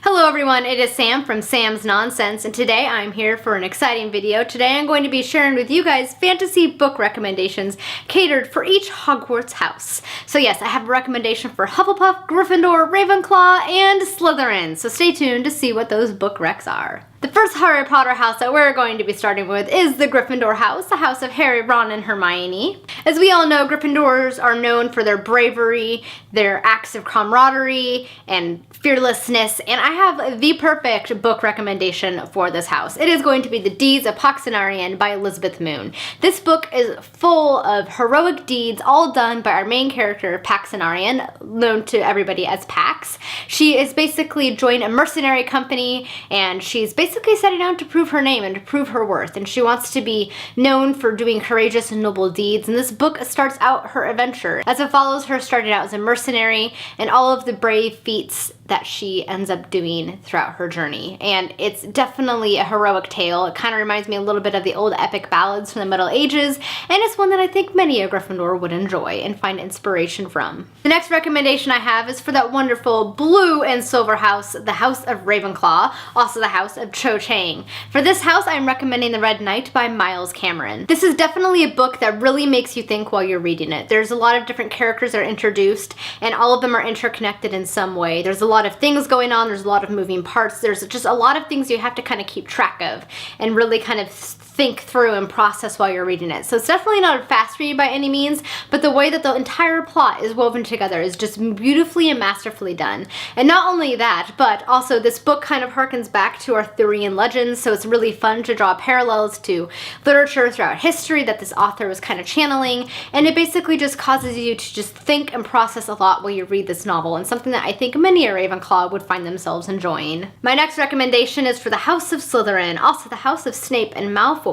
Hello everyone, it is Sam from Sam's Nonsense, and today I'm here for an exciting video. Today I'm going to be sharing with you guys fantasy book recommendations catered for each Hogwarts house. So yes, I have a recommendation for Hufflepuff, Gryffindor, Ravenclaw, and Slytherin, so stay tuned to see what those book recs are. The first Harry Potter house that we're going to be starting with is the Gryffindor house, the house of Harry, Ron, and Hermione. As we all know, Gryffindors are known for their bravery, their acts of camaraderie, and fearlessness, and I have the perfect book recommendation for this house. It is going to be The Deeds of Poxenarian by Elizabeth Moon. This book is full of heroic deeds, all done by our main character, Paxenarian, known to everybody as Pax. She is basically joined a mercenary company, and she's basically setting out to prove her name and to prove her worth, and she wants to be known for doing courageous and noble deeds, and this book starts out her adventure as it follows her starting out as a mercenary and all of the brave feats that she ends up doing throughout her journey. And it's definitely a heroic tale. It kind of reminds me a little bit of the old epic ballads from the Middle Ages, and it's one that I think many a Gryffindor would enjoy and find inspiration from. The next recommendation I have is for that wonderful blue and silver house, the House of Ravenclaw, also the House of Cho Chang. For this house, I'm recommending The Red Knight by Miles Cameron. This is definitely a book that really makes you think while you're reading it. There's a lot of different characters that are introduced, and all of them are interconnected in some way. There's a lot of things going on, there's a lot of moving parts, there's just a lot of things you have to kind of keep track of and really kind of think through and process while you're reading it. So it's definitely not a fast read by any means, but the way that the entire plot is woven together is just beautifully and masterfully done. And not only that, but also this book kind of harkens back to Arthurian legends, so it's really fun to draw parallels to literature throughout history that this author was kind of channeling, and it basically just causes you to just think and process a lot while you read this novel, and something that I think many a Ravenclaw would find themselves enjoying. My next recommendation is for the House of Slytherin, also the House of Snape and Malfoy.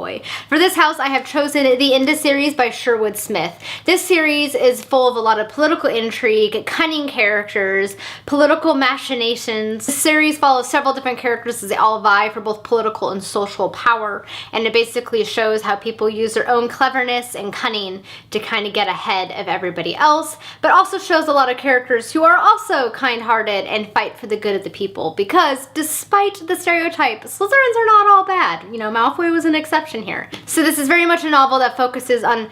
For this house, I have chosen the Inda series by Sherwood Smith. This series is full of a lot of political intrigue, cunning characters, political machinations. The series follows several different characters as they all vie for both political and social power, and it basically shows how people use their own cleverness and cunning to kind of get ahead of everybody else, but also shows a lot of characters who are also kind-hearted and fight for the good of the people, because despite the stereotype, Slytherins are not all bad. You know, Malfoy was an exception here. So this is very much a novel that focuses on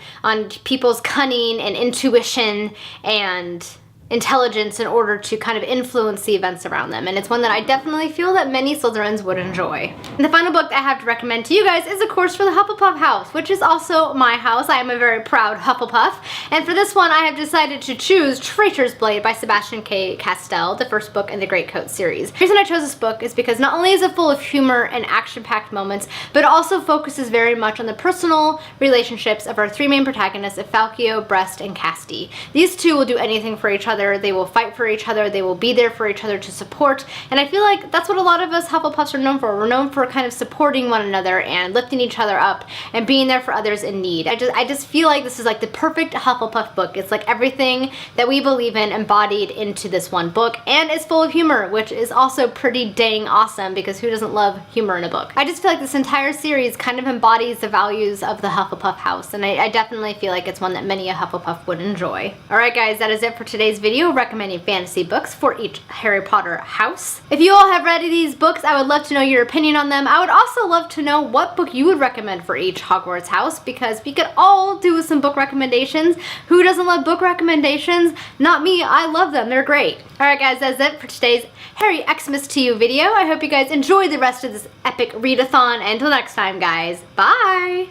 people's cunning and intuition and intelligence in order to kind of influence the events around them, and it's one that I definitely feel that many Slytherins would enjoy. And the final book I have to recommend to you guys is of course for the Hufflepuff house, which is also my house. I am a very proud Hufflepuff, and for this one I have decided to choose Traitor's Blade by Sebastian K. Castell, the first book in the Great Coat series. The reason I chose this book is because not only is it full of humor and action-packed moments, but it also focuses very much on the personal relationships of our three main protagonists of Falkio, Brest, and Casti. These two will do anything for each other. They will fight for each other, they will be there for each other to support, and I feel like that's what a lot of us Hufflepuffs are known for. We're known for kind of supporting one another and lifting each other up and being there for others in need. I just feel like this is like the perfect Hufflepuff book. It's like everything that we believe in embodied into this one book, and it's full of humor, which is also pretty dang awesome, because who doesn't love humor in a book? I just feel like this entire series kind of embodies the values of the Hufflepuff house, and I definitely feel like it's one that many a Hufflepuff would enjoy. Alright guys, that is it for today's video recommending fantasy books for each Harry Potter house. If you all have read these books, I would love to know your opinion on them. I would also love to know what book you would recommend for each Hogwarts house, because we could all do some book recommendations. Who doesn't love book recommendations? Not me, I love them, they're great. Alright guys, that's it for today's Harry Xmas to You video. I hope you guys enjoy the rest of this epic readathon, and until next time guys, bye!